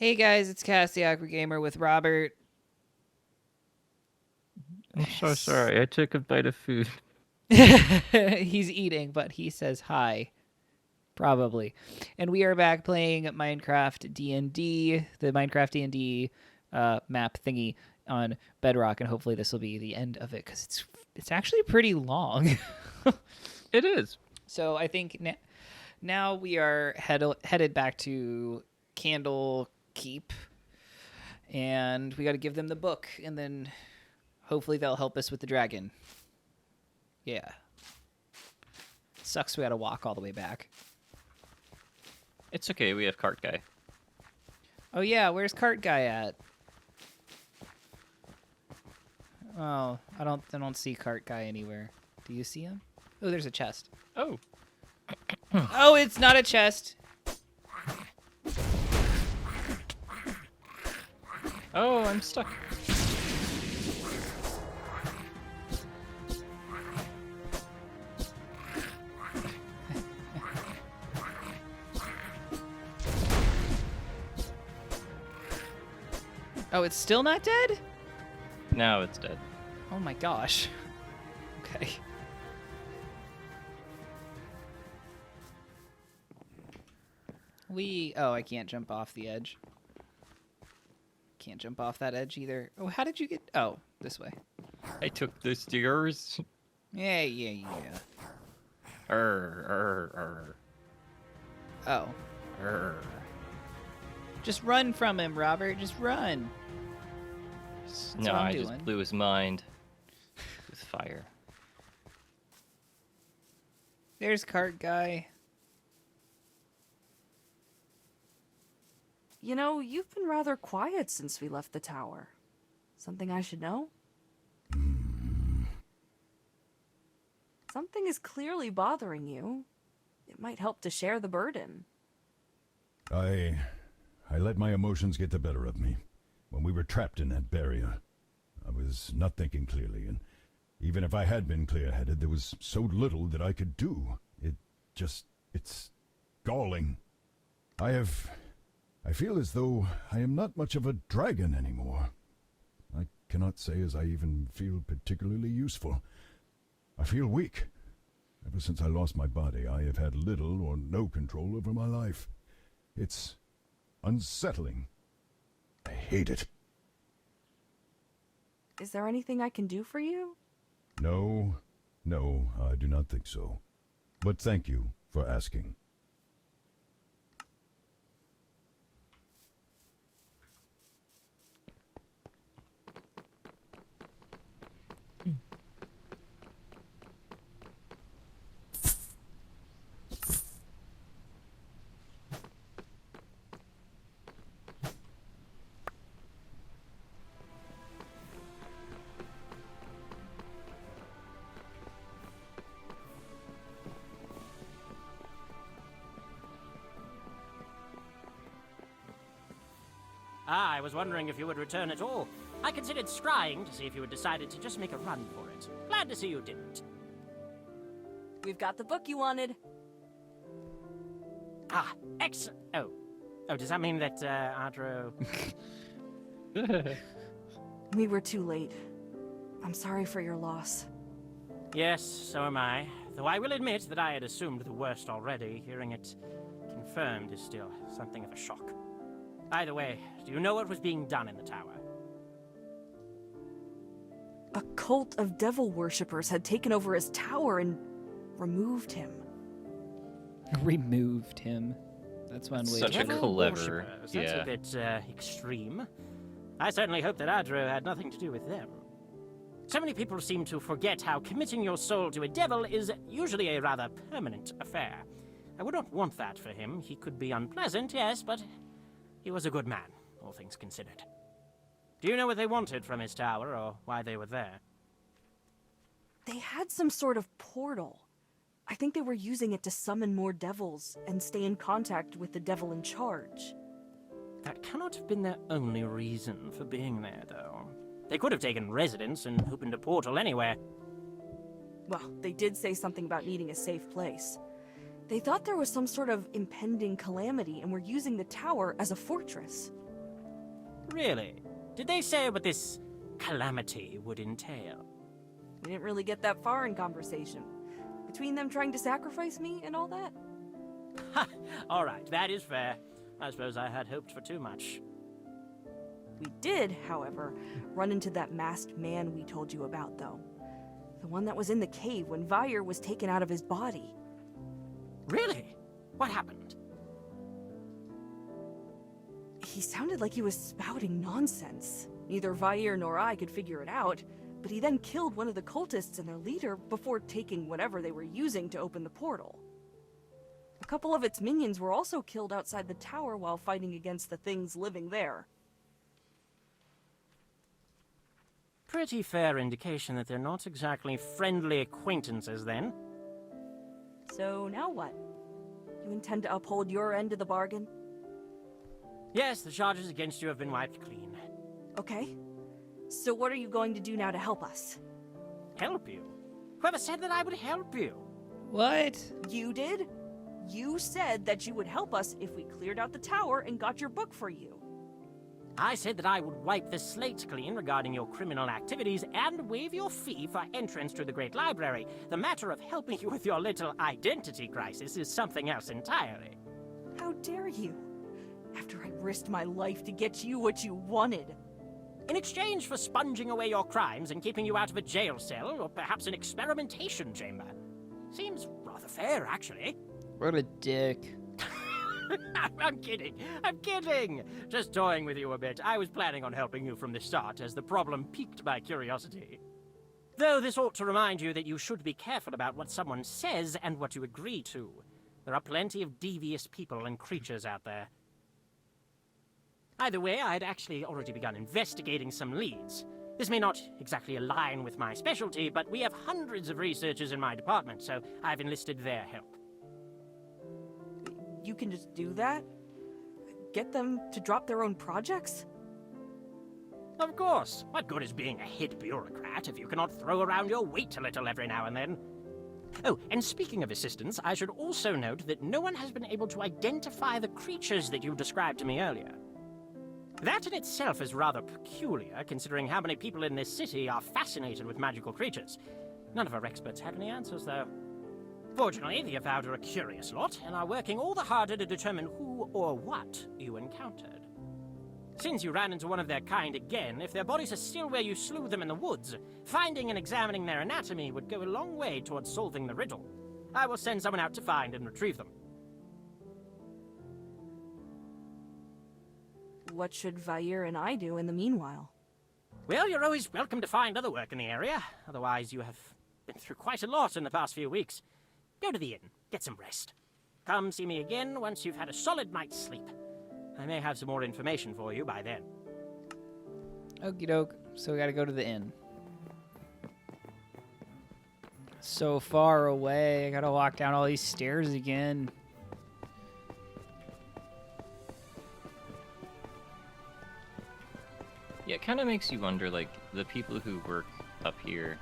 Hey guys, it's Cass the Aqua Gamer with Robert. I'm so sorry. I took a bite of food. He's eating, but he says hi. Probably. And we are back playing Minecraft D&D, the Minecraft D&D map thingy on Bedrock, and hopefully this will be the end of it because it's actually pretty long. It is. So I think now we are headed back to Candle Keep, and we got to give them the book, and then hopefully they'll help us with the dragon. Yeah. Sucks we had to walk all the way back. It's okay. We have cart guy. Oh yeah, where's Cart Guy at? Oh, I don't see Cart Guy anywhere. Do you see him? Oh, there's a chest. Oh. Oh, it's not a chest. Oh, I'm stuck. Oh, it's still not dead? Now it's dead. Oh my gosh. Okay. Oh, I can't jump off the edge. Can't jump off that edge either. Oh, how did you get... Oh, this way. I took the stairs. Yeah. Err. Oh. Just run from him, Robert. Just run. No, what I'm I doing. just blew his mind with fire. There's Cart Guy. You know, you've been rather quiet since we left the tower. Something I should know? Something is clearly bothering you. It might help to share the burden. I let my emotions get the better of me. When we were trapped in that barrier, I was not thinking clearly, and even if I had been clear-headed, there was so little that I could do. It's galling. I feel as though I am not much of a dragon anymore. I cannot say as I even feel particularly useful. I feel weak. Ever since I lost my body, I have had little or no control over my life. It's unsettling. I hate it. Is there anything I can do for you? No, I do not think so. But thank you for asking. I was wondering if you would return at all. I considered scrying to see if you had decided to just make a run for it. Glad to see you didn't. We've got the book you wanted. Ah, excellent. Oh, does that mean that, Adro... We were too late. I'm sorry for your loss. Yes, so am I. Though I will admit that I had assumed the worst already. Hearing it confirmed is still something of a shock. Either way, do you know what was being done in the tower? A cult of devil worshippers had taken over his tower and removed him. Removed him. That's one way Such to a put it. clever... Worshippers, that's Yeah. a bit, extreme. I certainly hope that Adro had nothing to do with them. So many people seem to forget how committing your soul to a devil is usually a rather permanent affair. I would not want that for him. He could be unpleasant, yes, but he was a good man, all things considered. Do you know what they wanted from his tower, or why they were there? They had some sort of portal. I think they were using it to summon more devils and stay in contact with the devil in charge. That cannot have been their only reason for being there, though. They could have taken residence and opened a portal anywhere. Well, they did say something about needing a safe place. They thought there was some sort of impending calamity and were using the tower as a fortress. Really? Did they say what this calamity would entail? We didn't really get that far in conversation. Between them trying to sacrifice me and all that. Ha! All right, that is fair. I suppose I had hoped for too much. We did, however, run into that masked man we told you about, though. The one that was in the cave when Vire was taken out of his body. Really? What happened? He sounded like he was spouting nonsense. Neither Vire nor I could figure it out, but he then killed one of the cultists and their leader before taking whatever they were using to open the portal. A couple of its minions were also killed outside the tower while fighting against the things living there. Pretty fair indication that they're not exactly friendly acquaintances, then. So now what? You intend to uphold your end of the bargain? Yes, the charges against you have been wiped clean. Okay. So what are you going to do now to help us? Help you? Whoever said that I would help you? What? You did? You said that you would help us if we cleared out the tower and got your book for you. I said that I would wipe the slate clean regarding your criminal activities and waive your fee for entrance to the Great Library. The matter of helping you with your little identity crisis is something else entirely. How dare you? After I risked my life to get you what you wanted. In exchange for sponging away your crimes and keeping you out of a jail cell, or perhaps an experimentation chamber. Seems rather fair, actually. What a dick. I'm kidding. I'm kidding. Just toying with you a bit. I was planning on helping you from the start, as the problem piqued my curiosity. Though this ought to remind you that you should be careful about what someone says and what you agree to. There are plenty of devious people and creatures out there. Either way, I had actually already begun investigating some leads. This may not exactly align with my specialty, but we have hundreds of researchers in my department, so I've enlisted their help. You can just do that? Get them to drop their own projects? Of course. What good is being a head bureaucrat if you cannot throw around your weight a little every now and then? Oh, and speaking of assistants, I should also note that no one has been able to identify the creatures that you described to me earlier. That in itself is rather peculiar, considering how many people in this city are fascinated with magical creatures. None of our experts have any answers, though. Fortunately, the Avowed are a curious lot, and are working all the harder to determine who or what you encountered. Since you ran into one of their kind again, if their bodies are still where you slew them in the woods, finding and examining their anatomy would go a long way towards solving the riddle. I will send someone out to find and retrieve them. What should Vire and I do in the meanwhile? Well, you're always welcome to find other work in the area. Otherwise, you have been through quite a lot in the past few weeks. Go to the inn, get some rest. Come see me again once you've had a solid night's sleep. I may have some more information for you by then. Okie doke. So we gotta go to the inn. So far away. I gotta walk down all these stairs again. Yeah, it kind of makes you wonder, like, the people who work up here,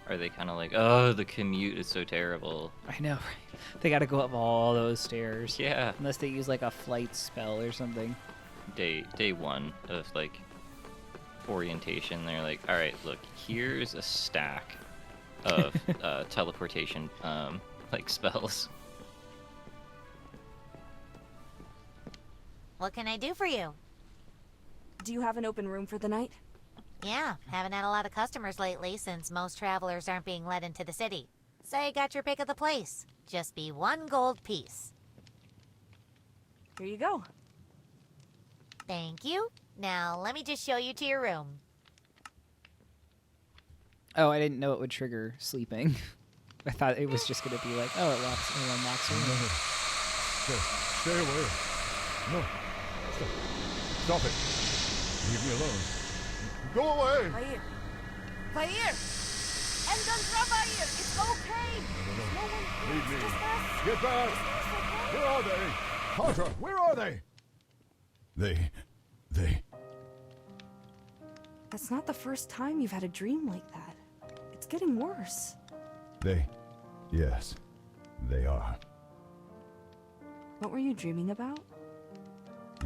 are they kind of like, oh, the commute is so terrible? I know, right? They gotta go up all those stairs. Yeah. Unless they use like a flight spell or something. Day one of, like, orientation, they're like, all right, look, here's a stack of teleportation, like, spells. What can I do for you? Do you have an open room for the night? Yeah, haven't had a lot of customers lately since most travelers aren't being let into the city. Say got your pick of the place. Just be 1 gold piece. Here you go. Thank you. Now let me just show you to your room. Oh, I didn't know it would trigger sleeping. I thought it was just gonna be like, oh, it unlocks a room. Stay away. No. Stop it. Leave me alone. Go away! Vire! Vire! And Vire! It's okay! No. No one Leave me. Just us. Get back! It's okay. Where are they? Carter, where are they? They... That's not the first time you've had a dream like that. It's getting worse. Yes, they are. What were you dreaming about?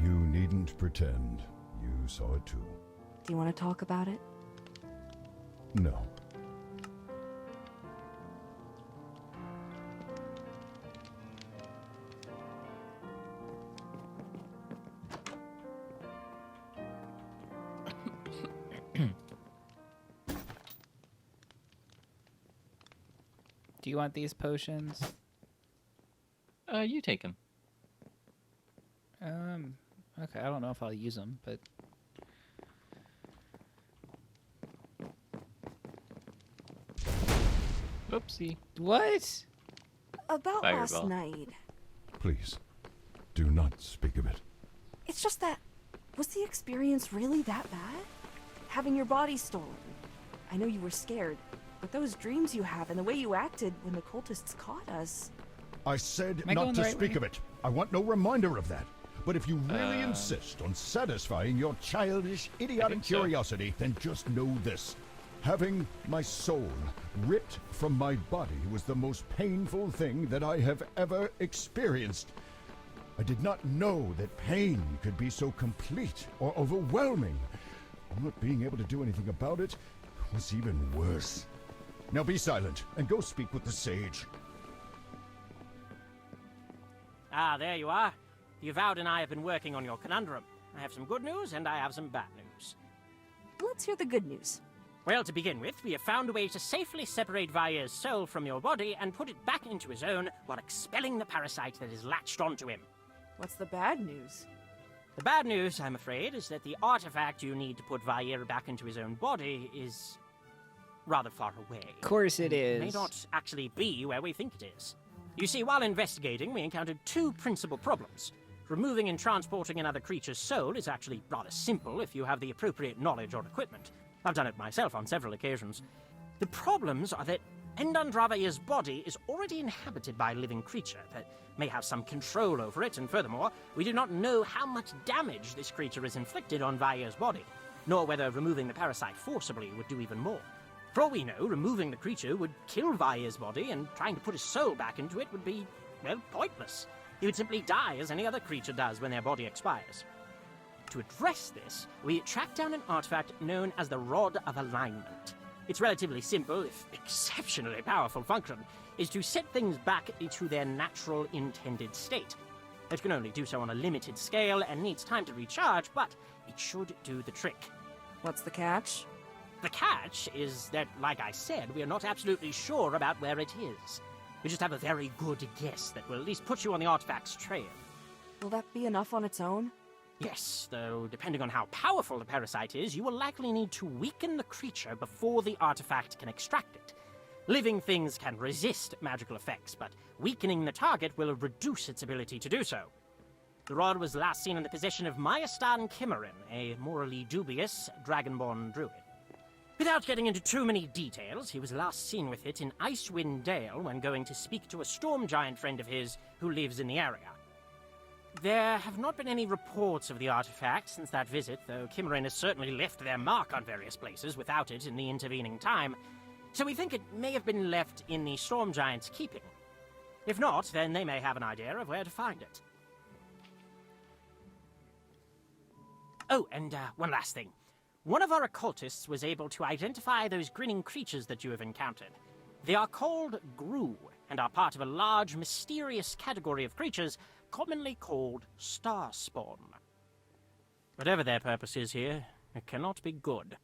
You needn't pretend. you saw it too. Do you want to talk about it? No. Do you want these potions? You take him. Okay, I don't know if I'll use them, but... Oopsie. What? About last Fireball. night. Please, do not speak of it. It's just that... Was the experience really that bad? Having your body stolen. I know you were scared, but those dreams you have and the way you acted when the cultists caught us... I said Am I going not the to right speak way? of it. I want no reminder of that. But if you really insist on satisfying your childish, idiotic think so. curiosity, then just know this. Having my soul ripped from my body was the most painful thing that I have ever experienced. I did not know that pain could be so complete or overwhelming. Not being able to do anything about it was even worse. Now be silent and go speak with the sage. Ah, there you are. The Avowed and I have been working on your conundrum. I have some good news and I have some bad news. Let's hear the good news. Well, to begin with, we have found a way to safely separate Vair's soul from your body and put it back into his own while expelling the parasite that is latched onto him. What's the bad news? The bad news, I'm afraid, is that the artifact you need to put Vair back into his own body is rather far away. Of course it It is. may not actually be where we think it is. You see, while investigating, we encountered two principal problems. Removing and transporting another creature's soul is actually rather simple if you have the appropriate knowledge or equipment. I've done it myself on several occasions. The problems are that Endandravair's body is already inhabited by a living creature that may have some control over it, and furthermore, we do not know how much damage this creature has inflicted on Vair's body, nor whether removing the parasite forcibly would do even more. For all we know, removing the creature would kill Vair's body, and trying to put his soul back into it would be, well, pointless. He would simply die as any other creature does when their body expires. To address this, we tracked down an artifact known as the Rod of Alignment. Its relatively simple, if exceptionally powerful function, is to set things back into their natural intended state. It can only do so on a limited scale and needs time to recharge, but it should do the trick. What's the catch? The catch is that, like I said, we are not absolutely sure about where it is. We just have a very good guess that will at least put you on the artifact's trail. Will that be enough on its own? Yes, though depending on how powerful the parasite is, you will likely need to weaken the creature before the artifact can extract it. Living things can resist magical effects, but weakening the target will reduce its ability to do so. The rod was last seen in the possession of Myastan Kimmerin, a morally dubious dragonborn druid. Without getting into too many details, he was last seen with it in Icewind Dale when going to speak to a storm giant friend of his who lives in the area. There have not been any reports of the artifact since that visit, though Kimmerin has certainly left their mark on various places without it in the intervening time, so we think it may have been left in the storm giant's keeping. If not, then they may have an idea of where to find it. Oh, and one last thing. One of our occultists was able to identify those grinning creatures that you have encountered. They are called Gru, and are part of a large, mysterious category of creatures commonly called Starspawn. Whatever their purpose is here, it cannot be good.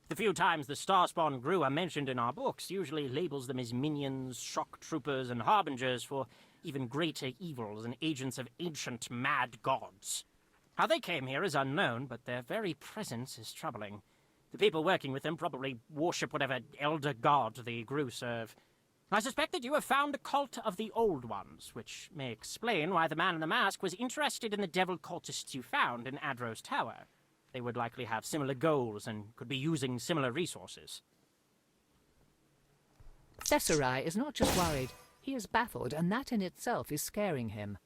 The few times the Starspawn Gru are mentioned in our books usually labels them as minions, shock troopers, and harbingers for even greater evils and agents of ancient mad gods. How they came here is unknown, but their very presence is troubling. The people working with them probably worship whatever elder god the Gru serve. I suspect that you have found a cult of the Old Ones, which may explain why the man in the mask was interested in the devil cultists you found in Adro's Tower. They would likely have similar goals and could be using similar resources. Cesare is not just worried, he is baffled, and that in itself is scaring him.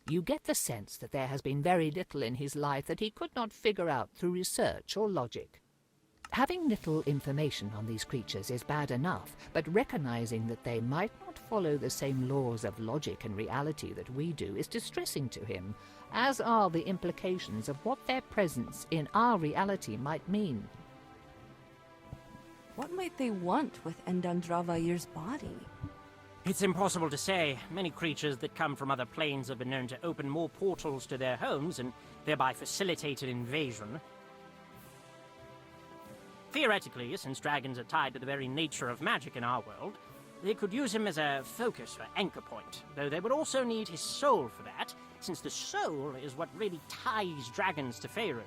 You get the sense that there has been very little in his life that he could not figure out through research or logic. Having little information on these creatures is bad enough, but recognizing that they might not follow the same laws of logic and reality that we do is distressing to him, as are the implications of what their presence in our reality might mean. What might they want with Endandravayir's body? It's impossible to say. Many creatures that come from other planes have been known to open more portals to their homes and thereby facilitate an invasion. Theoretically, since dragons are tied to the very nature of magic in our world, they could use him as a focus or anchor point, though they would also need his soul for that, since the soul is what really ties dragons to Faerun.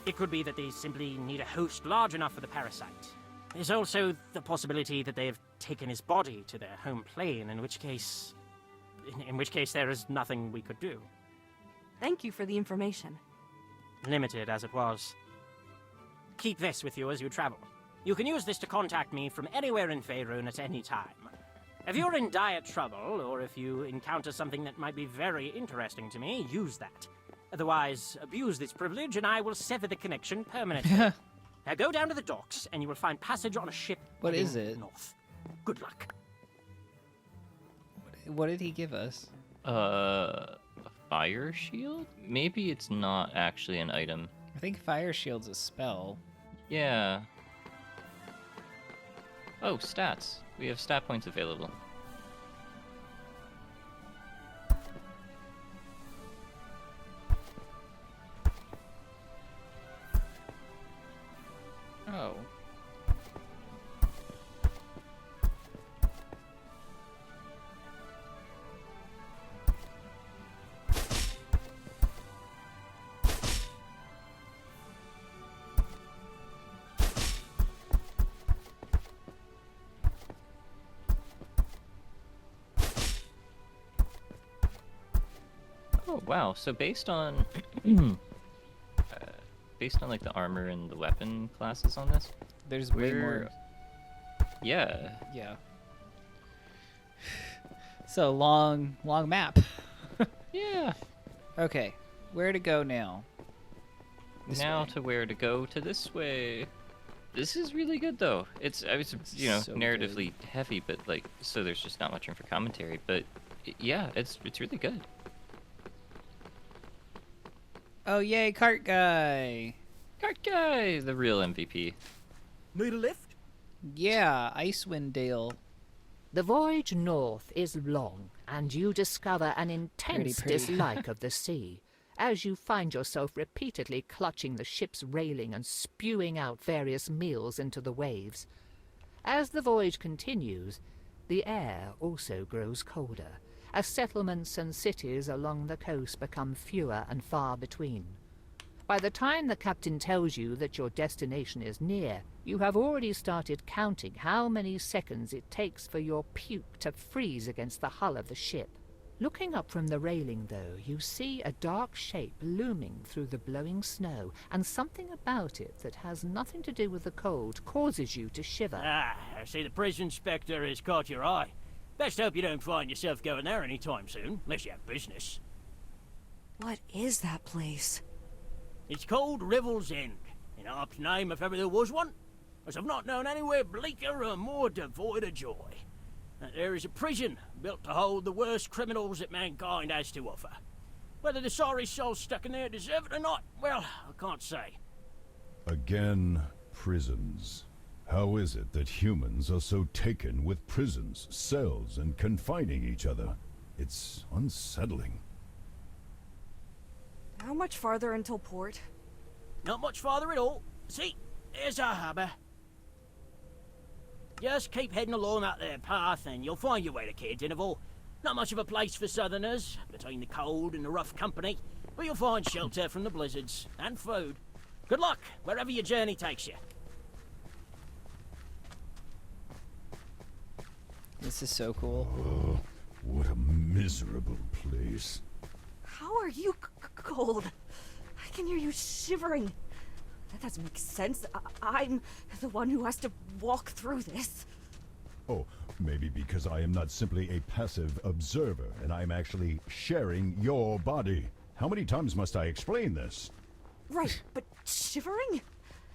It could be that they simply need a host large enough for the parasite. There's also the possibility that they have taken his body to their home plane, in which case there is nothing we could do. Thank you for the information. Limited as it was. Keep this with you as you travel. You can use this to contact me from anywhere in Faerun at any time. If you're in dire trouble, or if you encounter something that might be very interesting to me, use that. Otherwise, abuse this privilege and I will sever the connection permanently. Now go down to the docks and you will find passage on a ship What heading is it? north. Good luck. What did he give us? A fire shield? Maybe it's not actually an item. I think Fire Shield's a spell. Yeah. Oh, stats. We have stat points available. Oh. Oh, wow. So based on like the armor and the weapon classes on this, There's way more. yeah. Yeah. So long map. Yeah. Okay, where to go now? This Now way. to where to go to this way. This is really good though. It's So narratively heavy, but like so there's just not much room for commentary. But yeah, it's really good. Oh yay, cart guy! Cart guy, the real MVP. Need a lift? Yeah, Icewind Dale. The voyage north is long, and you discover an intense Pretty. dislike of the sea, as you find yourself repeatedly clutching the ship's railing and spewing out various meals into the waves. As the voyage continues, the air also grows colder, as settlements and cities along the coast become fewer and far between. By the time the captain tells you that your destination is near, you have already started counting how many seconds it takes for your puke to freeze against the hull of the ship. Looking up from the railing, though, you see a dark shape looming through the blowing snow, and something about it that has nothing to do with the cold causes you to shiver. Ah, I see the prison inspector has caught your eye. Best hope you don't find yourself going there anytime soon, unless you have business. What is that place? It's called Revel's End, in Harp's name if ever there was one, as I've not known anywhere bleaker or more devoid of joy. There is a prison built to hold the worst criminals that mankind has to offer. Whether the sorry souls stuck in there deserve it or not, well, I can't say. Again, prisons. How is it that humans are so taken with prisons, cells, and confining each other? It's unsettling. How much farther until port? Not much farther at all. See, there's our harbour. Just keep heading along that there path and you'll find your way to Caird Interval. Not much of a place for southerners, between the cold and the rough company, but you'll find shelter from the blizzards, and food. Good luck, wherever your journey takes you. This is so cool. Oh, what a miserable place. How are you cold? I can hear you shivering. That doesn't make sense. I'm the one who has to walk through this. Oh, maybe because I am not simply a passive observer, and I am actually sharing your body. How many times must I explain this? Right, but shivering?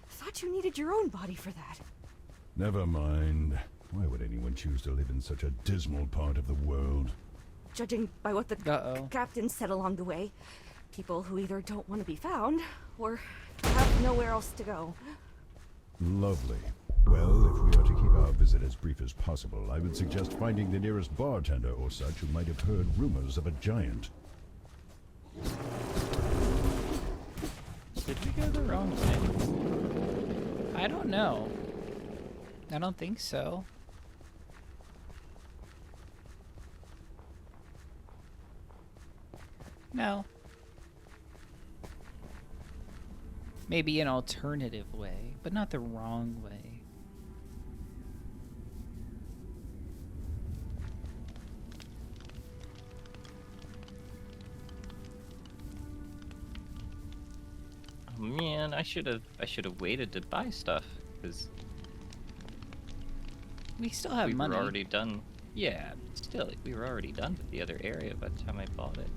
Thought you needed your own body for that. Never mind. Why would anyone choose to live in such a dismal part of the world? Judging by what the Uh-oh. captain said along the way, People who either don't want to be found, or have nowhere else to go. Lovely. Well, if we are to keep our visit as brief as possible, I would suggest finding the nearest bartender or such who might have heard rumors of a giant. Did we go the wrong way? I don't know. I don't think so. No. Maybe an alternative way, but not the wrong way. Oh man, I should have waited to buy stuff because We still have we money. were already done. Yeah, still, like, we were already done with the other area by the time I bought it.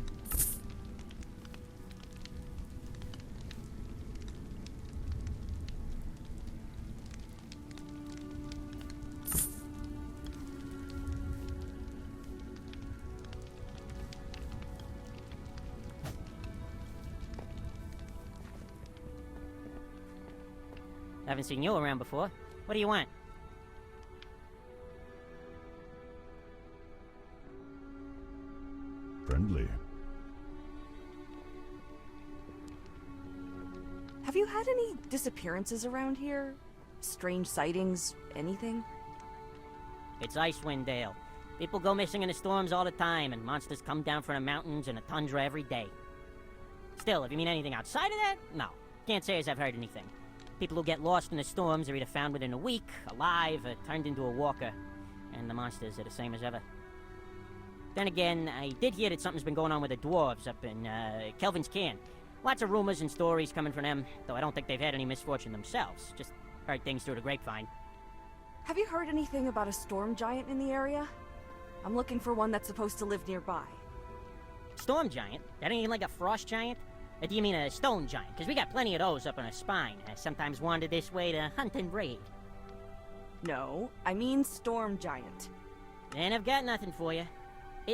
Haven't seen you around before. What do you want? Friendly. Have you had any disappearances around here? Strange sightings, anything? It's Icewind Dale. People go missing in the storms all the time, and monsters come down from the mountains and the tundra every day. Still, if you mean anything outside of that, no. Can't say as I've heard anything. People who get lost in the storms are either found within a week, alive, or turned into a walker. And the monsters are the same as ever. Then again, I did hear that something's been going on with the dwarves up in, Kelvin's Cairn. Lots of rumors and stories coming from them, though I don't think they've had any misfortune themselves. Just heard things through the grapevine. Have you heard anything about a storm giant in the area? I'm looking for one that's supposed to live nearby. Storm giant? That ain't like a frost giant? Or do you mean a stone giant? Because we got plenty of those up on our spine. I sometimes wander this way to hunt and raid. No, I mean storm giant. And I've got nothing for you.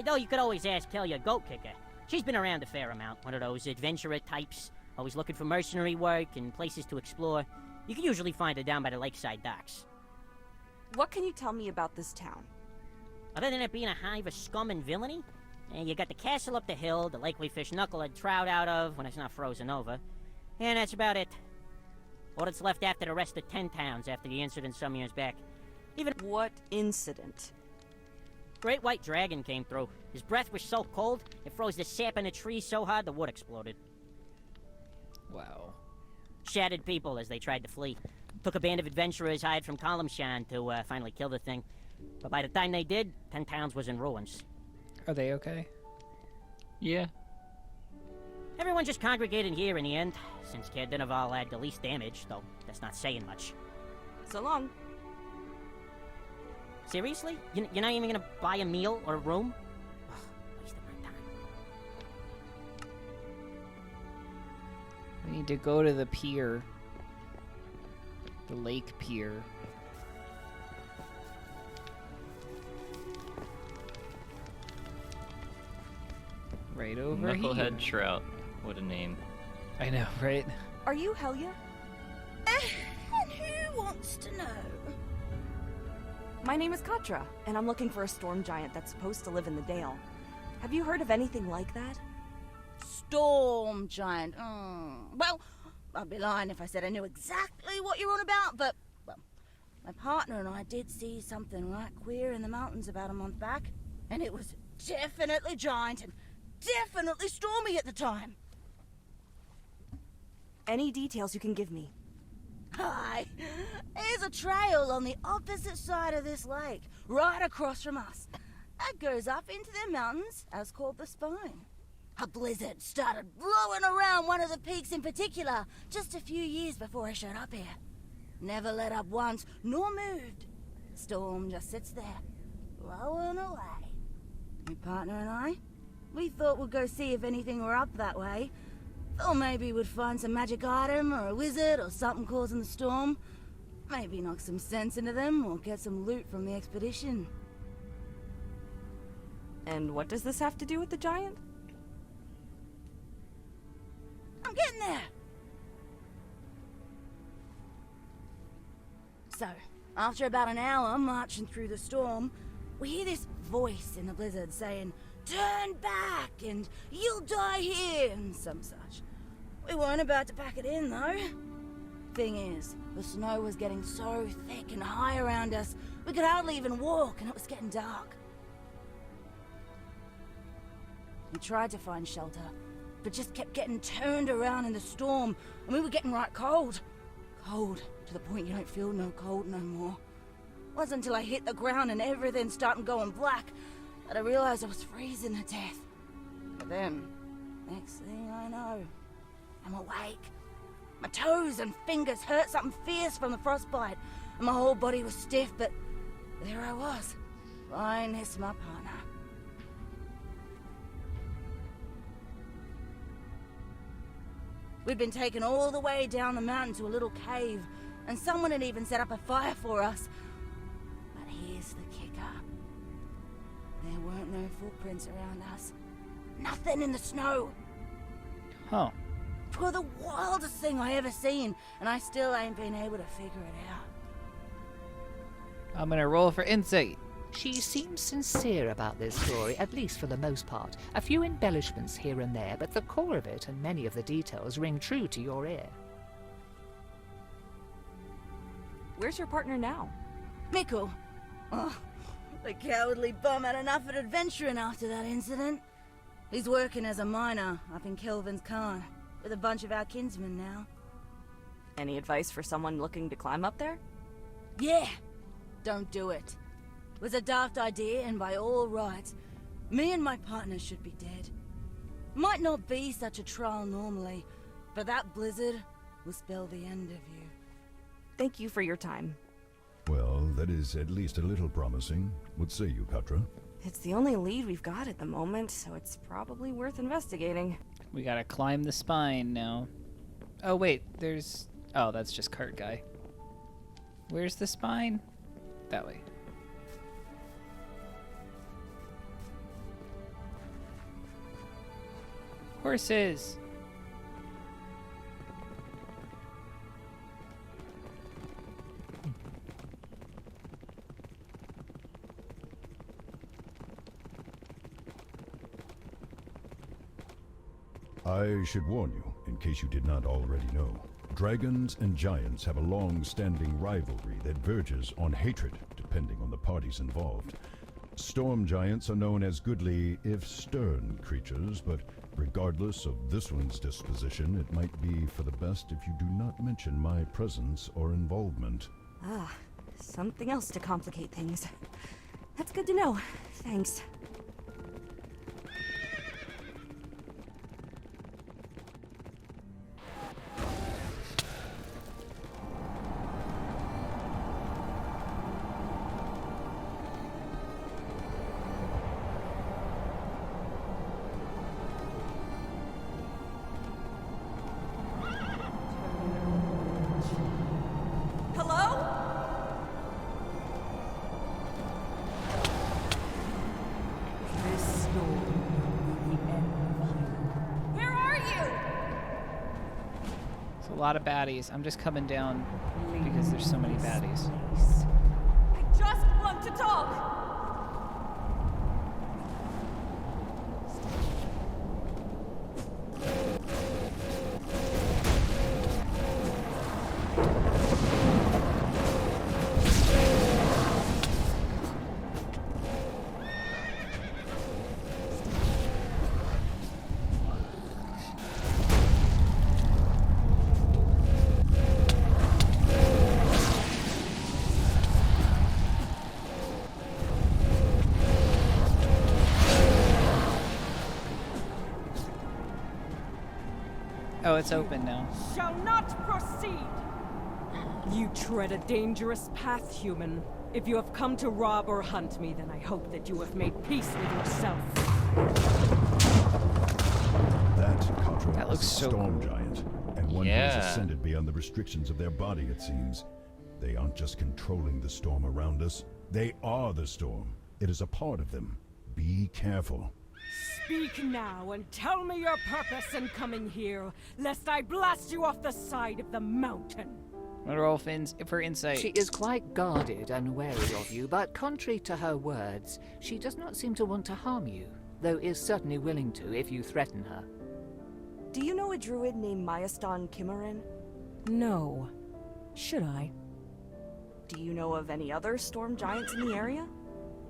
Though you could always ask Kelly, Goat Kicker. She's been around a fair amount, one of those adventurer types, always looking for mercenary work and places to explore. You can usually find her down by the lakeside docks. What can you tell me about this town? Other than it being a hive of scum and villainy, you got the castle up the hill, the lake we fish knucklehead trout out of when it's not frozen over. And that's about it. All that's left after the rest of 10 towns after the incident some years back. Even What incident? Great White Dragon came through. His breath was so cold, it froze the sap in the trees so hard the wood exploded. Wow. Shattered people as they tried to flee. Took a band of adventurers hired from Columnshan to finally kill the thing. But by the time they did, 10 towns was in ruins. Are they okay? Yeah. Everyone just congregated here in the end, since Kardinaval had the least damage, though that's not saying much. So long. Seriously? You're not even gonna buy a meal or a room? Ugh, wasting my time. We need to go to the pier. The lake pier. Right over here. Knucklehead Trout. What a name. I know, right? Are you Helya? And who wants to know? My name is Katra, and I'm looking for a storm giant that's supposed to live in the Dale. Have you heard of anything like that? Storm giant. Well, I'd be lying if I said I knew exactly what you're on about, but, well, my partner and I did see something right queer in the mountains about a month back, and it was definitely giant and definitely stormy at the time. Any details you can give me? Hi, there's a trail on the opposite side of this lake, right across from us. That goes up into the mountains, as called the Spine. A blizzard started blowing around one of the peaks in particular, just a few years before I showed up here. Never let up once, nor moved. The storm just sits there, blowing away. My partner and I, we thought we'd go see if anything were up that way. Or maybe we'd find some magic item or a wizard or something causing the storm. Maybe knock some sense into them or get some loot from the expedition. And what does this have to do with the giant? I'm getting there. So, after about an hour marching through the storm, we hear this voice in the blizzard saying, "Turn back," and "You'll die here," and some such. We weren't about to pack it in, though. Thing is, the snow was getting so thick and high around us, we could hardly even walk, and it was getting dark. We tried to find shelter, but just kept getting turned around in the storm, and we were getting right cold. Cold to the point you don't feel no cold no more. Wasn't until I hit the ground and everything started going black that I realized I was freezing to death. But then, next thing I know, I'm awake. My toes and fingers hurt something fierce from the frostbite, and my whole body was stiff, but there I was, lying next to my partner. We'd been taken all the way down the mountain to a little cave, and someone had even set up a fire for us. But here's the kicker. There weren't no footprints around us. Nothing in the snow. Huh. It was the wildest thing I ever seen, and I still ain't been able to figure it out. I'm gonna roll for insight. She seems sincere about this story, at least for the most part. A few embellishments here and there, but the core of it and many of the details ring true to your ear. Where's your partner now? Mikkel. Oh, the cowardly bum had enough of adventuring after that incident. He's working as a miner up in Kelvin's Khan, with a bunch of our kinsmen now. Any advice for someone looking to climb up there? Yeah, don't do it. It was a daft idea, and by all rights, me and my partner should be dead. Might not be such a trial normally, but that blizzard will spell the end of you. Thank you for your time. Well, that is at least a little promising. What say you, Katra? It's the only lead we've got at the moment, so it's probably worth investigating. We gotta climb the spine now. Oh wait, there's... Oh, that's just cart guy. Where's the spine? That way. Horses! I should warn you, in case you did not already know. Dragons and giants have a long-standing rivalry that verges on hatred, depending on the parties involved. Storm giants are known as goodly, if stern, creatures, but regardless of this one's disposition, it might be for the best if you do not mention my presence or involvement. Ah, something else to complicate things. That's good to know. Thanks. A lot of baddies. I'm just coming down because there's so many baddies. I just want to talk! Oh, it's open now. Shall not proceed. You tread a dangerous path, human. If you have come to rob or hunt me, then I hope that you have made peace with yourself. That, Katra, That looks is a so storm cool. giant, and one who Yeah. has ascended beyond the restrictions of their body, it seems. They aren't just controlling the storm around us. They are the storm. It is a part of them. Be careful. Speak now and tell me your purpose in coming here, lest I blast you off the side of the mountain. Roll for insight. She is quite guarded and wary of you, but contrary to her words, she does not seem to want to harm you, though is certainly willing to if you threaten her. Do you know a druid named Myaston Kimmerin? No. Should I? Do you know of any other storm giants in the area?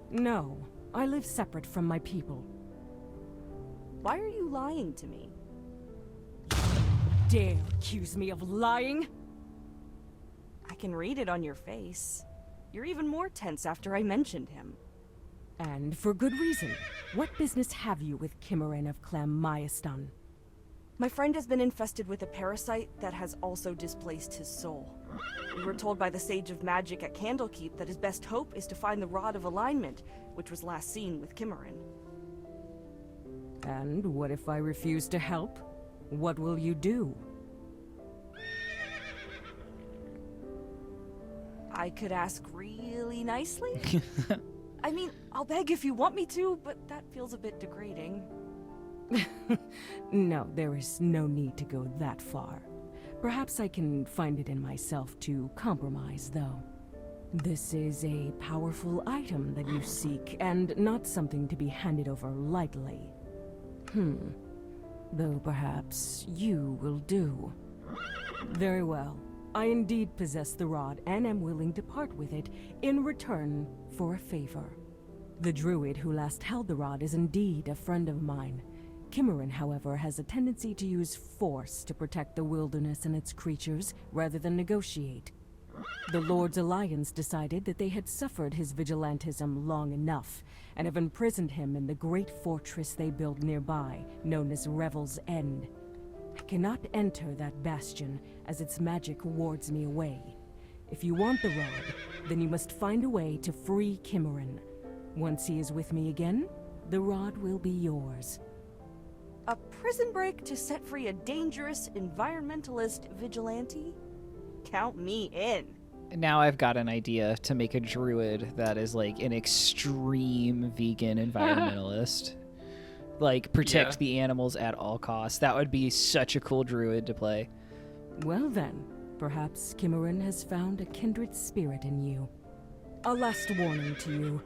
No. I live separate from my people. Why are you lying to me? Dare accuse me of lying? I can read it on your face. You're even more tense after I mentioned him. And for good reason. What business have you with Kimmerin of Clan Myaston? My friend has been infested with a parasite that has also displaced his soul. We were told by the Sage of Magic at Candlekeep that his best hope is to find the Rod of Alignment, which was last seen with Kimmerin. And what if I refuse to help? What will you do? I could ask really nicely? I mean, I'll beg if you want me to, but that feels a bit degrading. No, there is no need to go that far. Perhaps I can find it in myself to compromise, though. This is a powerful item that you seek, and not something to be handed over lightly. Though perhaps you will do. Very well. I indeed possess the rod, and am willing to part with it in return for a favor. The druid who last held the rod is indeed a friend of mine. Kimmerin, however, has a tendency to use force to protect the wilderness and its creatures, rather than negotiate. The Lord's Alliance decided that they had suffered his vigilantism long enough, and have imprisoned him in the great fortress they built nearby, known as Revel's End. I cannot enter that bastion, as its magic wards me away. If you want the rod, then you must find a way to free Kimmerin. Once he is with me again, the rod will be yours. A prison break to set free a dangerous environmentalist vigilante? Count me in. Now I've got an idea to make a druid that is like an extreme vegan environmentalist. Like, protect the animals at all costs. That would be such a cool druid to play. Well then, perhaps Kimmerin has found a kindred spirit in you. A last warning to you.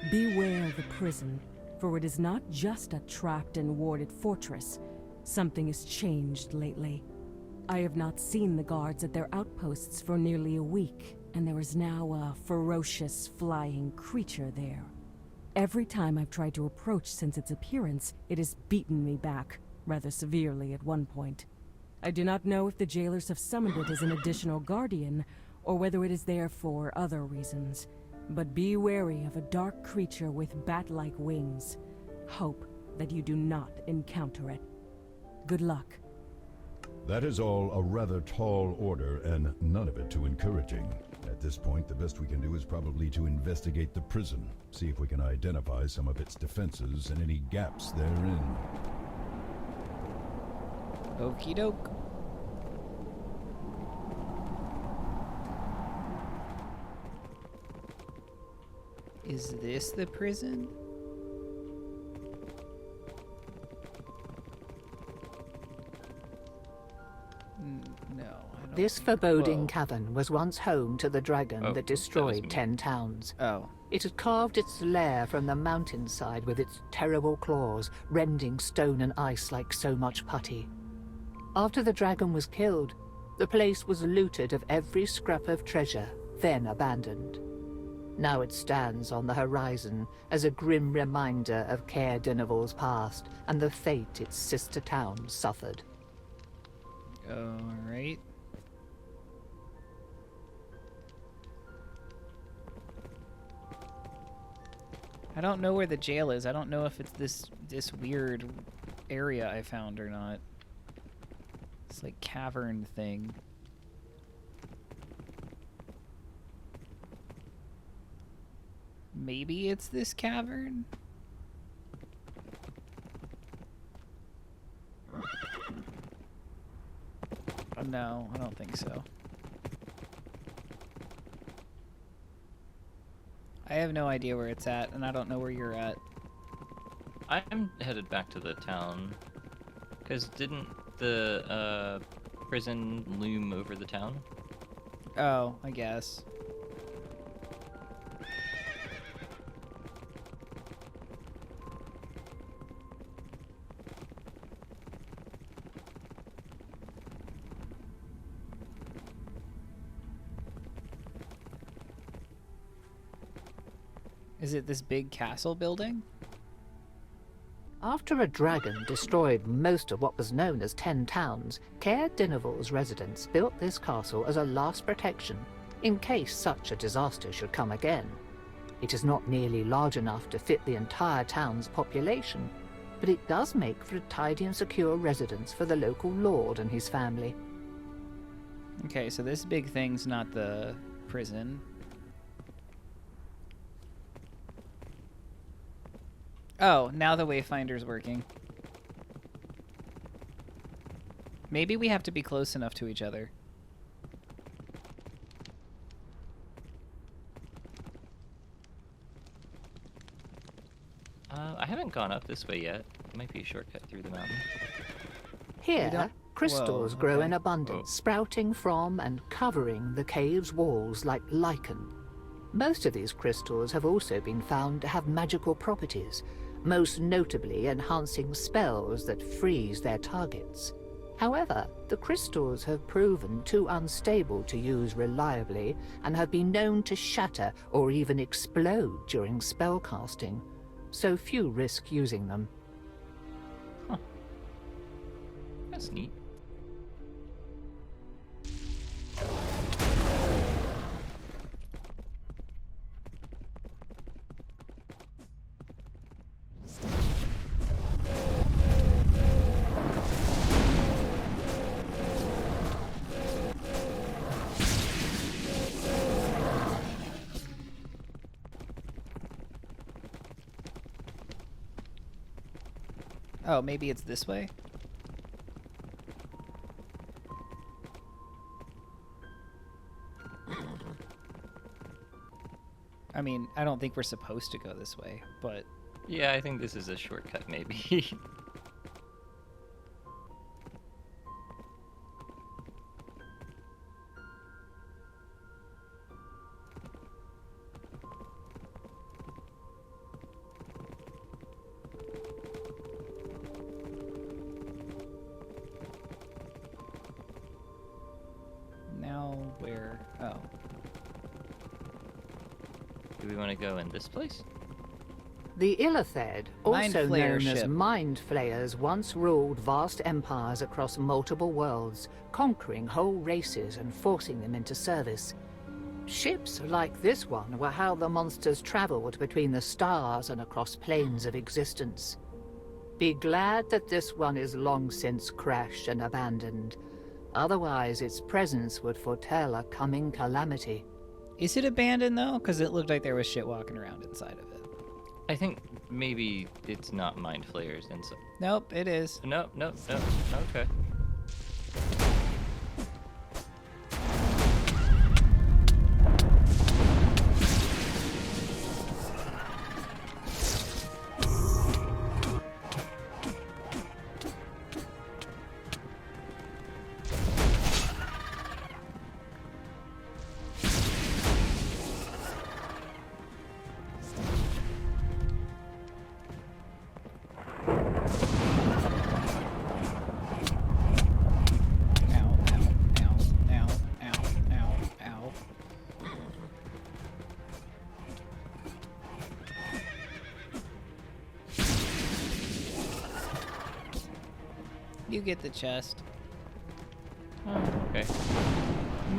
Beware the prison, for it is not just a trapped and warded fortress. Something has changed lately. I have not seen the guards at their outposts for nearly a week, and there is now a ferocious flying creature there. Every time I've tried to approach since its appearance, it has beaten me back, rather severely at one point. I do not know if the jailers have summoned it as an additional guardian, or whether it is there for other reasons. But be wary of a dark creature with bat-like wings. Hope that you do not encounter it. Good luck. That is all a rather tall order, and none of it too encouraging. At this point, the best we can do is probably to investigate the prison, see if we can identify some of its defenses and any gaps therein. Okie doke. Is this the prison? No. I don't This think- foreboding Whoa. cavern was once home to the dragon Oh, that that was destroyed me. 10 towns. Oh. It had carved its lair from the mountainside with its terrible claws, rending stone and ice like so much putty. After the dragon was killed, the place was looted of every scrap of treasure, then abandoned. Now it stands on the horizon as a grim reminder of Caer Dineval's past and the fate its sister towns suffered. Alright. I don't know where the jail is. I don't know if it's this weird area I found or not. It's like cavern thing. Maybe it's this cavern? No, I don't think so. I have no idea where it's at, and I don't know where you're at. I'm headed back to the town. Because didn't the prison loom over the town? Oh, I guess. Is it this big castle building? After a dragon destroyed most of what was known as 10 towns, Caer Dineval's residents built this castle as a last protection, in case such a disaster should come again. It is not nearly large enough to fit the entire town's population, but it does make for a tidy and secure residence for the local lord and his family. Okay, so this big thing's not the prison. Oh, now the Wayfinder's working. Maybe we have to be close enough to each other. I haven't gone up this way yet. It might be a shortcut through the mountain. Here, crystals Whoa, grow okay. in abundance, sprouting from and covering the cave's walls like lichen. Most of these crystals have also been found to have magical properties, most notably enhancing spells that freeze their targets. However, the crystals have proven too unstable to use reliably and have been known to shatter or even explode during spellcasting, so few risk using them. That's neat. Oh, maybe it's this way? I mean, I don't think we're supposed to go this way, but... Yeah, I think this is a shortcut, maybe. Now where? Oh. Do we want to go in this place? The Illithid, Mind also Flayer known as ship. Mind Flayers, once ruled vast empires across multiple worlds, conquering whole races and forcing them into service. Ships like this one were how the monsters traveled between the stars and across planes of existence. Be glad that this one is long since crashed and abandoned. Otherwise, its presence would foretell a coming calamity. Is it abandoned, though? Because it looked like there was shit walking around inside of it. I think maybe it's not Mind Flayers inside. Nope, it is. No. Okay. Ow, ow, ow, ow, ow, ow. You get the chest. Oh, okay.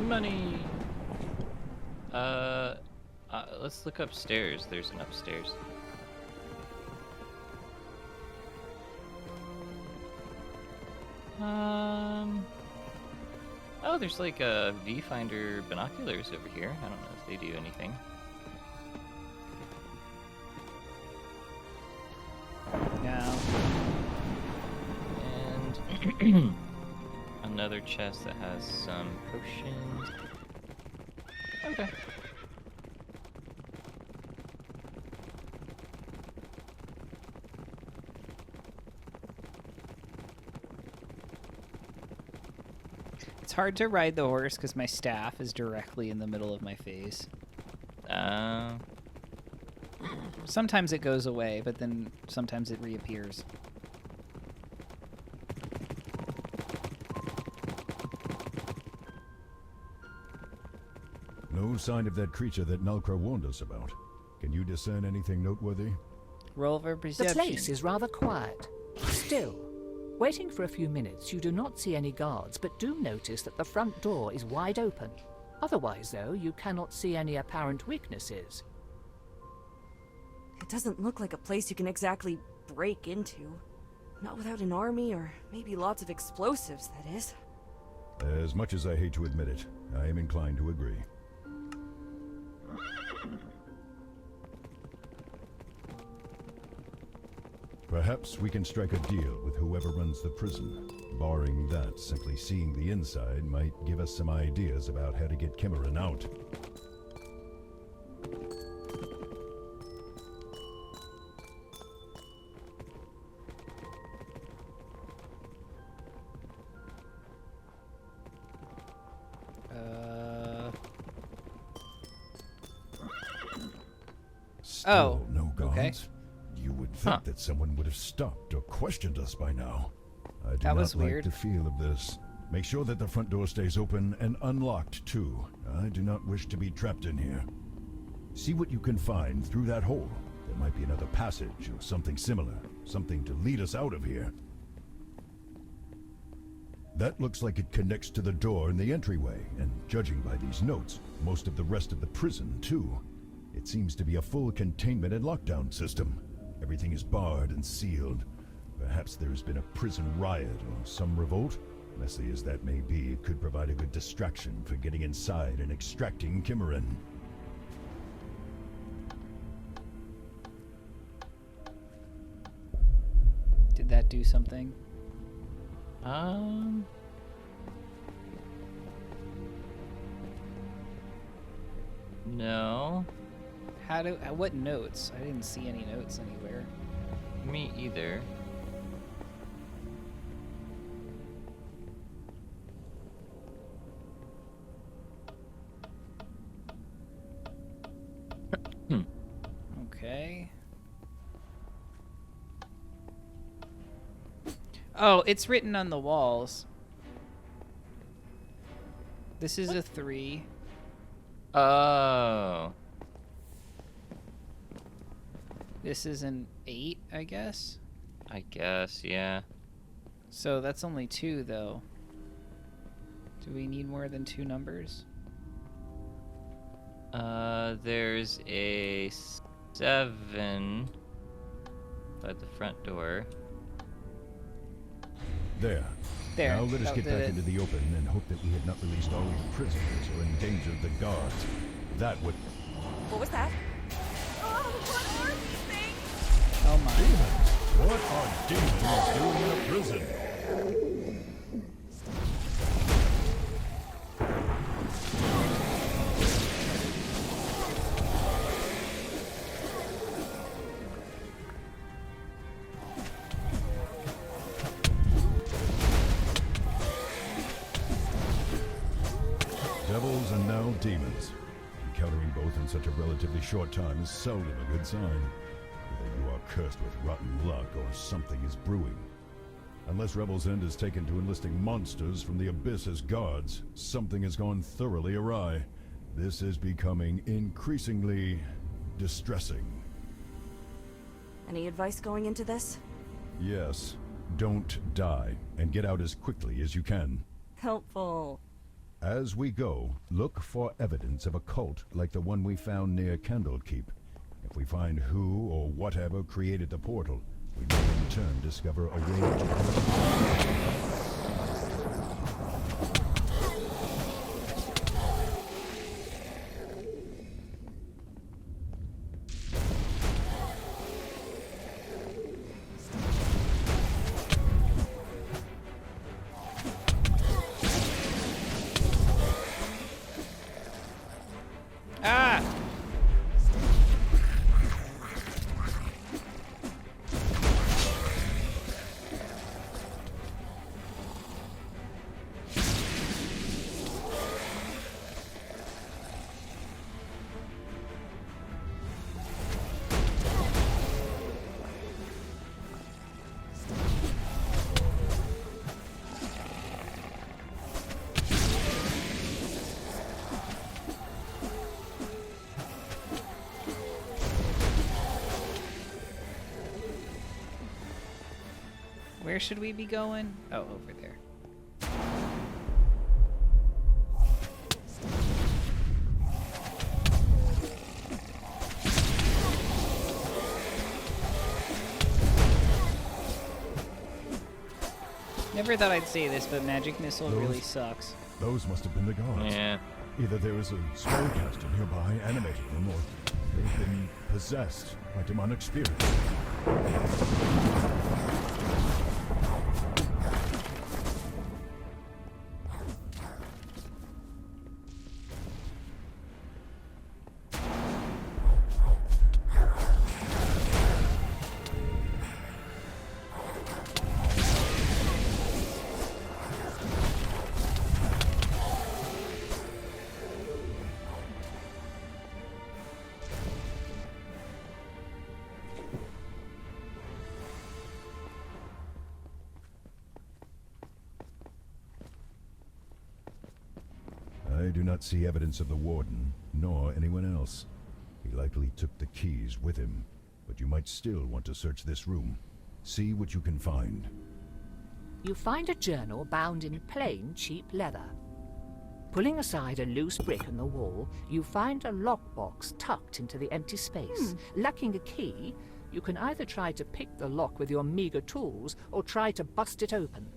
Money. Let's look upstairs. There's an upstairs. Oh, there's like a viewfinder binoculars over here. I don't know if they do anything. No. And another chest that has some potions. Okay. hard to ride the horse because my staff is directly in the middle of my face. Sometimes it goes away, but then sometimes it reappears. No sign of that creature that Nalkra warned us about. Can you discern anything noteworthy? Roll for The perception. place is rather quiet. Still, waiting for a few minutes, you do not see any guards, but do notice that the front door is wide open. Otherwise, though, you cannot see any apparent weaknesses. It doesn't look like a place you can exactly break into. Not without an army, or maybe lots of explosives, that is. As much as I hate to admit it, I am inclined to agree. Perhaps we can strike a deal with whoever runs the prison. Barring that, simply seeing the inside might give us some ideas about how to get Kimmerin out. Still no guards. okay. You would think that someone would have stopped or questioned us by now. I do That not was like weird. the feel of this. Make sure that the front door stays open and unlocked, too. I do not wish to be trapped in here. See what you can find through that hole. There might be another passage or something similar. Something to lead us out of here. That looks like it connects to the door in the entryway, and judging by these notes, most of the rest of the prison, too. It seems to be a full containment and lockdown system. Everything is barred and sealed. Perhaps there has been a prison riot or some revolt. Messy as that may be, it could provide a good distraction for getting inside and extracting Kimmerin. Did that do something? No. What notes? I didn't see any notes anywhere. Me either. Okay. Oh, it's written on the walls. This is a 3. Oh. This is an 8, I guess. I guess, yeah. So that's only 2, though. Do we need more than 2 numbers? There's a 7 by the front door. There. There. Now let us That get did back it. into the open and hope that we had not released all the prisoners or endangered the guards. That would... What was that? Oh, what are these things? Oh my. What are demons doing in a prison? Devils and now demons. Encountering both in such a relatively short time is seldom a good sign. Either you are cursed with rotten luck or something is brewing. Unless Rebel's End is taken to enlisting monsters from the Abyss as guards, something has gone thoroughly awry. This is becoming increasingly distressing. Any advice going into this? Yes, don't die, and get out as quickly as you can. Helpful. As we go, look for evidence of a cult like the one we found near Candlekeep. If we find who or whatever created the portal, we may in turn discover a way to... Ah! Where should we be going? Oh, over there. Never thought I'd say this, but magic missile really sucks. Those must have been the guards. Yeah. Either there was a spellcaster nearby animating them, or they've been possessed by demonic spirits. I do not see evidence of the warden, nor anyone else. He likely took the keys with him, but you might still want to search this room. See what you can find. You find a journal bound in plain, cheap leather. Pulling aside a loose brick in the wall, you find a lockbox tucked into the empty space. Lacking a key, you can either try to pick the lock with your meager tools or try to bust it open.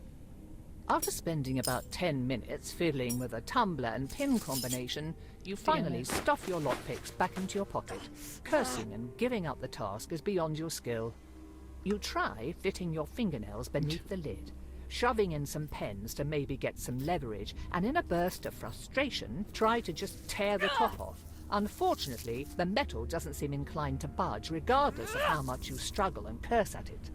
After spending about 10 minutes fiddling with a tumbler and pin combination, you finally stuff your lockpicks back into your pocket. Cursing and giving up the task is beyond your skill. You try fitting your fingernails beneath the lid, shoving in some pens to maybe get some leverage, and in a burst of frustration, try to just tear the top off. Unfortunately, the metal doesn't seem inclined to budge, regardless of how much you struggle and curse at it.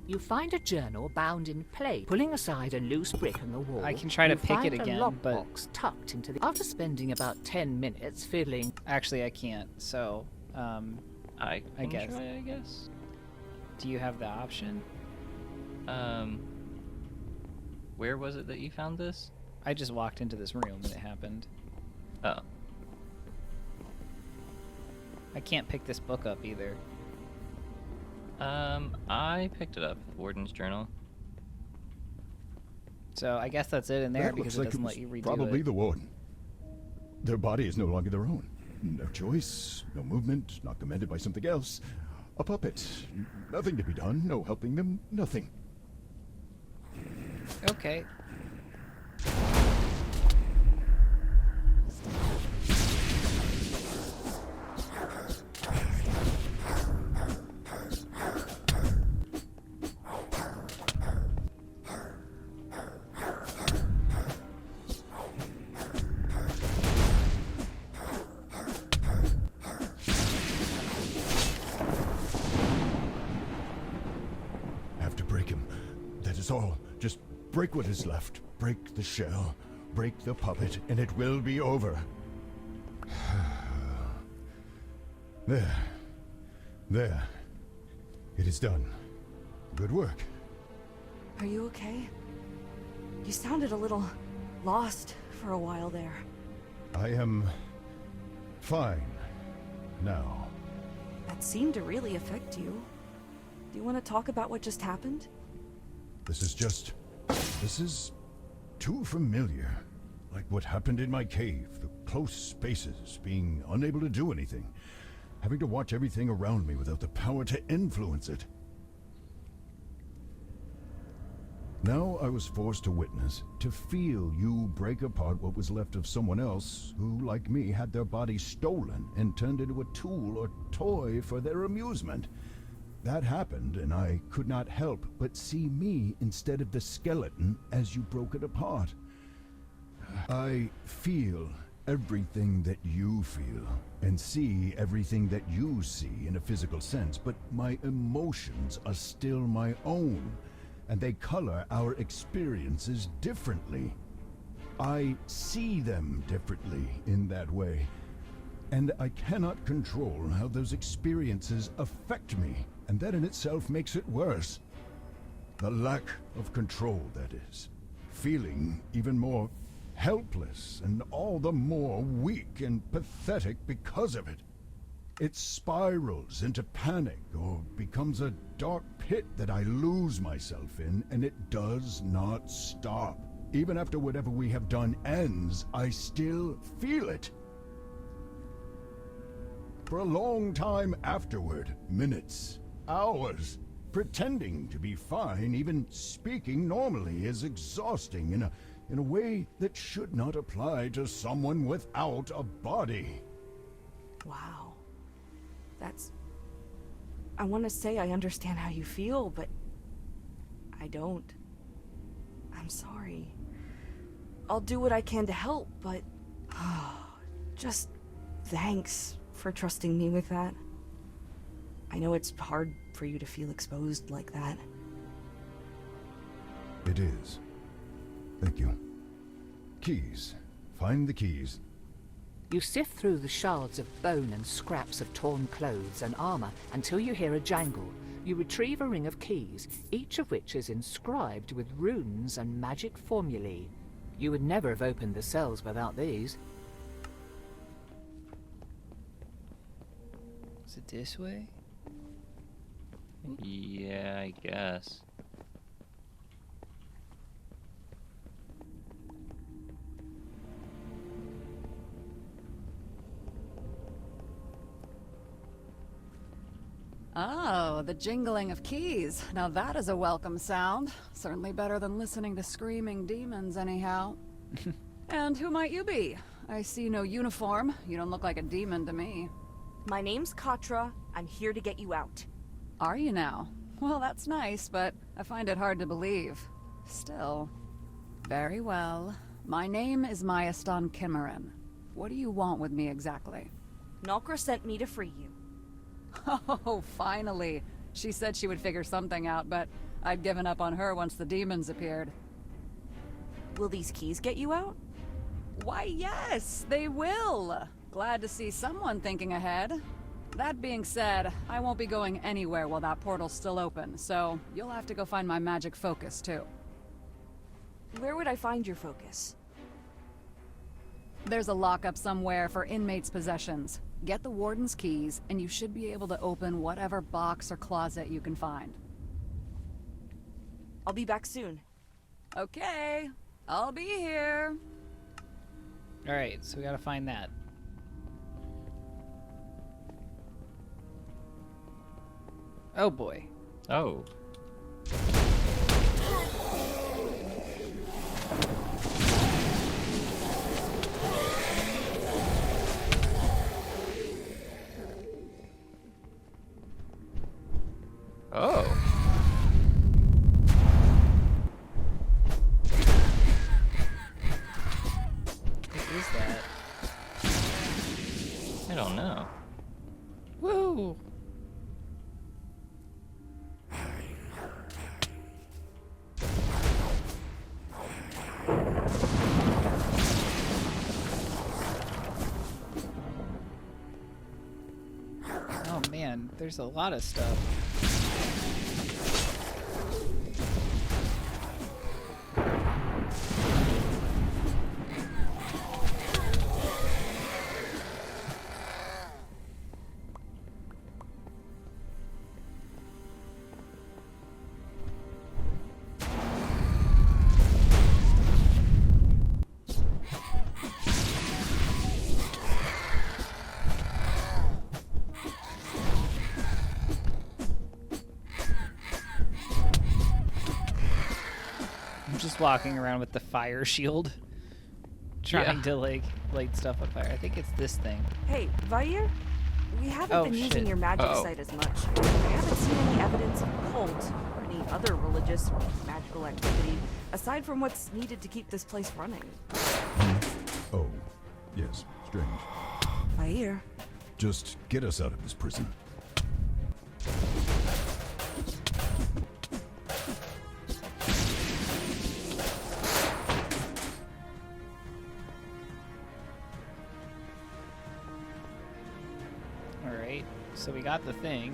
You find a journal bound in plain. Pulling aside a loose brick in the wall, I can try to you pick it find a again, but lockbox tucked into the. After spending about 10 minutes fiddling, actually I can't. So, I can guess. try, I guess. Do you have the option? Where was it that you found this? I just walked into this room and it happened. Oh. I can't pick this book up either. I picked it up. Warden's Journal. So I guess that's it in there That because looks it doesn't like let you redo probably it. the warden. Their body is no longer their own. No choice, no movement, not commanded by something else. A puppet. Nothing to be done, no helping them, nothing. Okay. Have to break him. That is all. Just break what is left. Break the shell. Break the puppet, and it will be over. There. There. It is done. Good work. Are you okay? You sounded a little lost for a while there. I am fine now. That seemed to really affect you. Do you want to talk about what just happened? This is too familiar. Like what happened in my cave, the close spaces, being unable to do anything, having to watch everything around me without the power to influence it. Now I was forced to witness, to feel you break apart what was left of someone else who, like me, had their body stolen and turned into a tool or toy for their amusement. That happened, and I could not help but see me instead of the skeleton as you broke it apart. I feel everything that you feel, and see everything that you see in a physical sense, but my emotions are still my own, and they color our experiences differently. I see them differently in that way, and I cannot control how those experiences affect me, and that in itself makes it worse. The lack of control, that is. Feeling even more helpless, and all the more weak and pathetic because of it. It spirals into panic or becomes a dark pit that I lose myself in, and it does not stop. Even after whatever we have done ends, I still feel it. For a long time afterward, minutes, hours, pretending to be fine, even speaking normally, is exhausting in a way that should not apply to someone without a body. Wow. I want to say I understand how you feel, but I don't. I'm sorry. I'll do what I can to help, but just thanks for trusting me with that. I know it's hard for you to feel exposed like that. It is. Thank you. Keys. Find the keys. You sift through the shards of bone and scraps of torn clothes and armor until you hear a jangle. You retrieve a ring of keys, each of which is inscribed with runes and magic formulae. You would never have opened the cells without these. Is it this way? Yeah, I guess. Oh, the jingling of keys. Now that is a welcome sound. Certainly better than listening to screaming demons, anyhow. And who might you be? I see no uniform. You don't look like a demon to me. My name's Katra. I'm here to get you out. Are you now? Well, that's nice, but I find it hard to believe. Still. Very well. My name is Mayastan Kimmerin. What do you want with me exactly? Nalkra sent me to free you. Oh, finally. She said she would figure something out, but I'd given up on her once the demons appeared. Will these keys get you out? Why, yes, they will. Glad to see someone thinking ahead. That being said, I won't be going anywhere while that portal's still open, so you'll have to go find my magic focus, too. Where would I find your focus? There's a lockup somewhere for inmates' possessions. Get the warden's keys, and you should be able to open whatever box or closet you can find. I'll be back soon. Okay, I'll be here. Alright, so we gotta find that. Oh boy. Oh. Oh. What is that? I don't know. Woo! Oh man, there's a lot of stuff. Just walking around with the fire shield, trying to like light stuff on fire. I think it's this thing. Hey, Vair? We haven't been using your magic site as much. I haven't seen any evidence of a cult or any other religious or magical activity aside from what's needed to keep this place running. Oh, yes, strange. Vair? Just get us out of this prison. So we got the thing.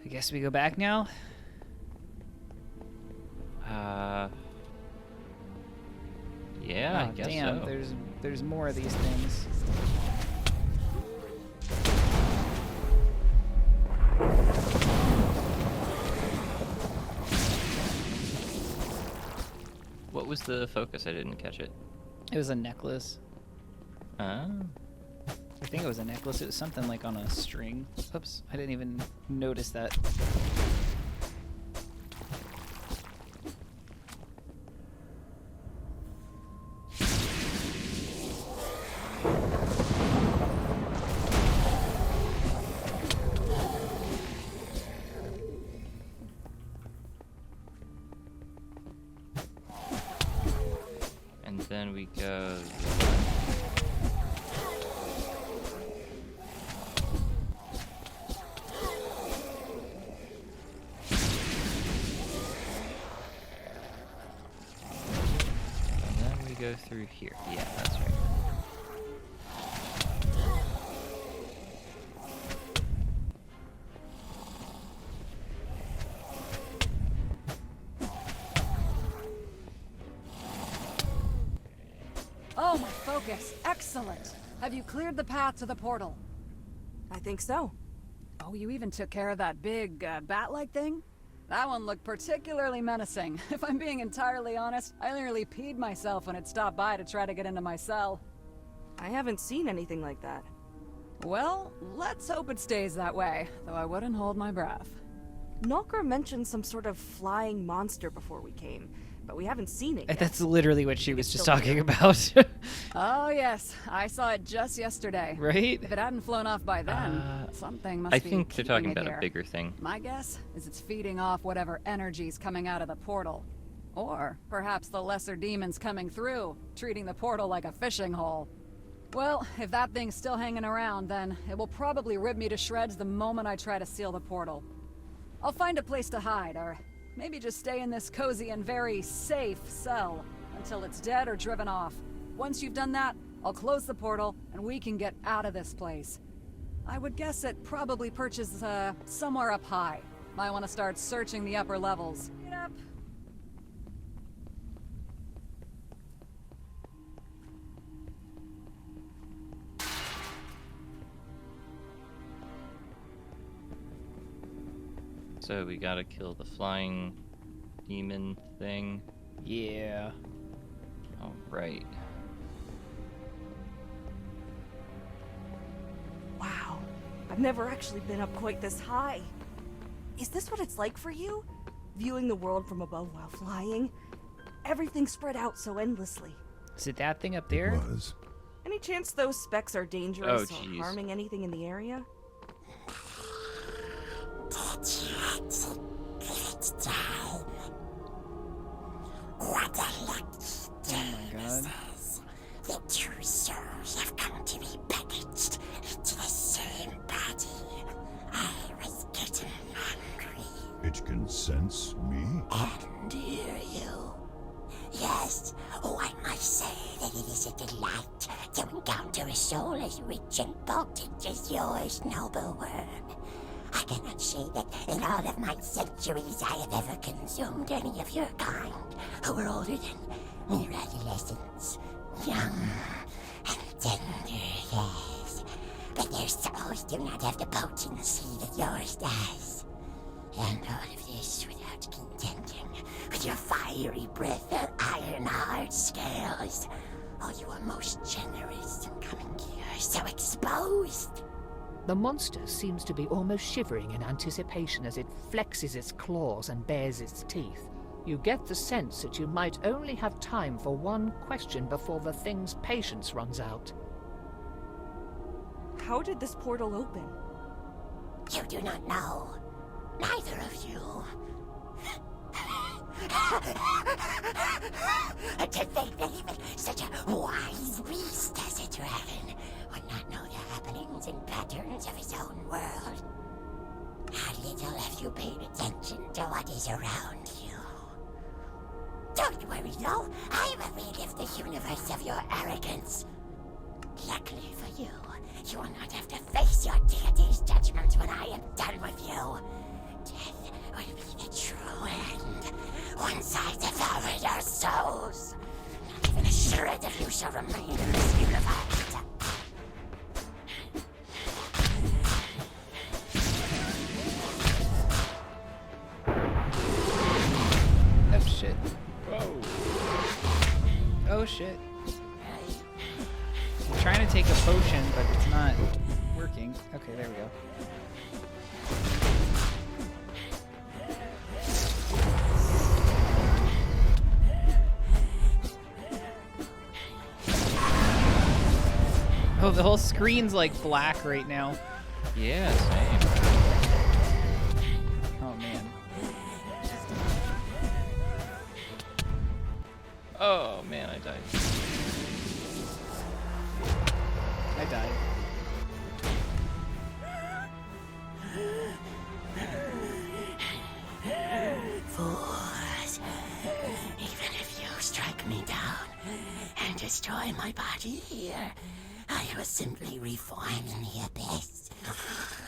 I guess we go back now? Yeah, I guess damn, so. there's more of these things. the focus? I didn't catch it. It was a necklace. Ah. I think it was a necklace. It was something like on a string. Oops, I didn't even notice that. And then we go. And then we go through here. Yeah, that's right. Oh, my focus. Excellent. Have you cleared the path to the portal? I think so. Oh, you even took care of that big, bat-like thing? That one looked particularly menacing. If I'm being entirely honest, I nearly peed myself when it stopped by to try to get into my cell. I haven't seen anything like that. Well, let's hope it stays that way, though I wouldn't hold my breath. Nokra mentioned some sort of flying monster before we came, but we haven't seen it yet. That's literally what she was It's just still talking here. about. Oh, yes. I saw it just yesterday. Right? If it hadn't flown off by then, something must I be think they're keeping talking it about here. a bigger thing. My guess is it's feeding off whatever energy's coming out of the portal. Or perhaps the lesser demons coming through, treating the portal like a fishing hole. Well, if that thing's still hanging around, then it will probably rip me to shreds the moment I try to seal the portal. I'll find a place to hide, or maybe just stay in this cozy and very safe cell until it's dead or driven off. Once you've done that, I'll close the portal and we can get out of this place. I would guess it probably perches somewhere up high. Might want to start searching the upper levels. Get up. So we gotta kill the flying demon thing. Yeah. Alright. Wow. I've never actually been up quite this high. Is this what it's like for you? Viewing the world from above while flying? Everything spread out so endlessly. Is it that thing up It there? was. Any chance those specks are dangerous Oh, or jeez. harming anything in the area? What a lucky Oh my god. The two souls have come to be packaged into the same body. I was getting hungry It can sense me? and hear you. Yes, one might say that it is a delight to encounter a soul as rich and potent as yours, noble worm. I cannot say that in all of my centuries I have ever consumed any of your kind who were older than mere adolescents. Young and tender, yes. But their souls do not have the potency that yours does. And all of this without contending with your fiery breath or iron-hard scales. Oh, you are most generous in coming here so exposed. The monster seems to be almost shivering in anticipation as it flexes its claws and bares its teeth. You get the sense that you might only have time for one question before the thing's patience runs out. How did this portal open? You do not know. Neither of you. To think that even such a wise beast as a dragon would not know the happenings and patterns of his own world. How little have you paid attention to what is around you? Don't worry though, I will relive the universe of your arrogance. Luckily for you, you will not have to face your deity's judgment when I am done with you. Death will be the true end. Once I devoured your souls, not even a shred of you shall remain in this universe. Oh shit. Whoa. Oh shit. I'm trying to take a potion, but it's not working. Okay, there we go. Oh, the whole screen's like black right now. Yeah, same. Oh man. Oh man, I died. I died. Fools. Even if you strike me down and destroy my body here, I will simply reform in the abyss.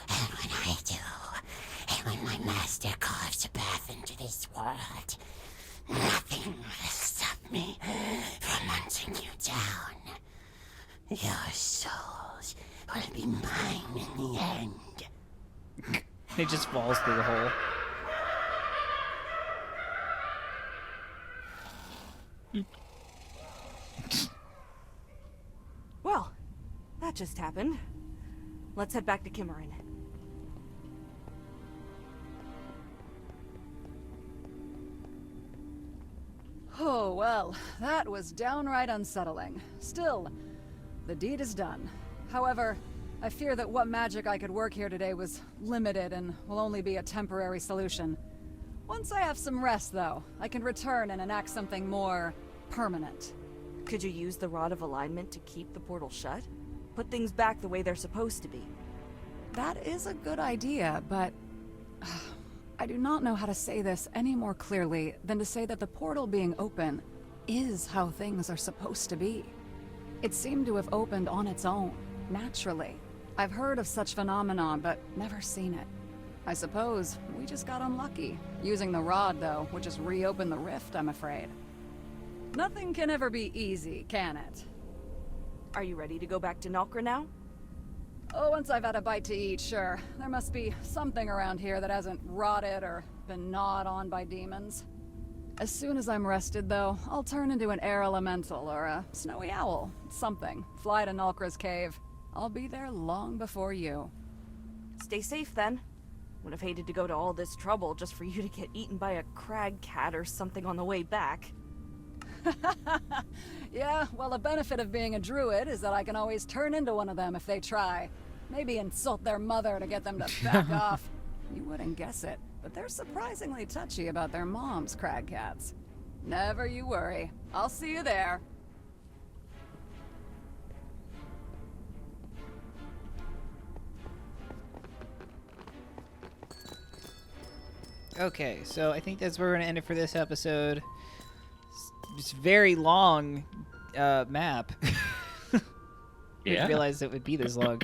And when I do, and when my master carves a path into this world, nothing will stop me from hunting you down. Your souls will be mine in the end. It just falls through the hole. Well, that just happened. Let's head back to Kimmerin. Oh, well, that was downright unsettling. Still, the deed is done. However, I fear that what magic I could work here today was limited and will only be a temporary solution. Once I have some rest, though, I can return and enact something more permanent. Could you use the Rod of Alignment to keep the portal shut? Put things back the way they're supposed to be. That is a good idea, but I do not know how to say this any more clearly than to say that the portal being open is how things are supposed to be. It seemed to have opened on its own, naturally. I've heard of such phenomenon, but never seen it. I suppose we just got unlucky. Using the rod, though, would just reopen the rift, I'm afraid. Nothing can ever be easy, can it? Are you ready to go back to Nalkra now? Oh, once I've had a bite to eat, sure. There must be something around here that hasn't rotted or been gnawed on by demons. As soon as I'm rested, though, I'll turn into an air elemental or a snowy owl. Something. Fly to Nalkra's cave. I'll be there long before you. Stay safe, then. Would have hated to go to all this trouble just for you to get eaten by a crag cat or something on the way back. Yeah, well, the benefit of being a druid is that I can always turn into one of them if they try. Maybe insult their mother to get them to back off. You wouldn't guess it, but they're surprisingly touchy about their moms, crag cats. Never you worry. I'll see you there. Okay, so I think that's where we're gonna end it for this episode. It's very long map. Yeah. Didn't realize it would be this long.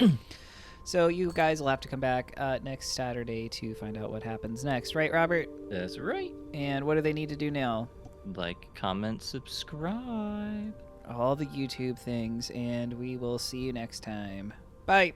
So you guys will have to come back next Saturday to find out what happens next, right, Robert? That's right. And what do they need to do now? Like, comment, subscribe. All the YouTube things, and we will see you next time. Bye.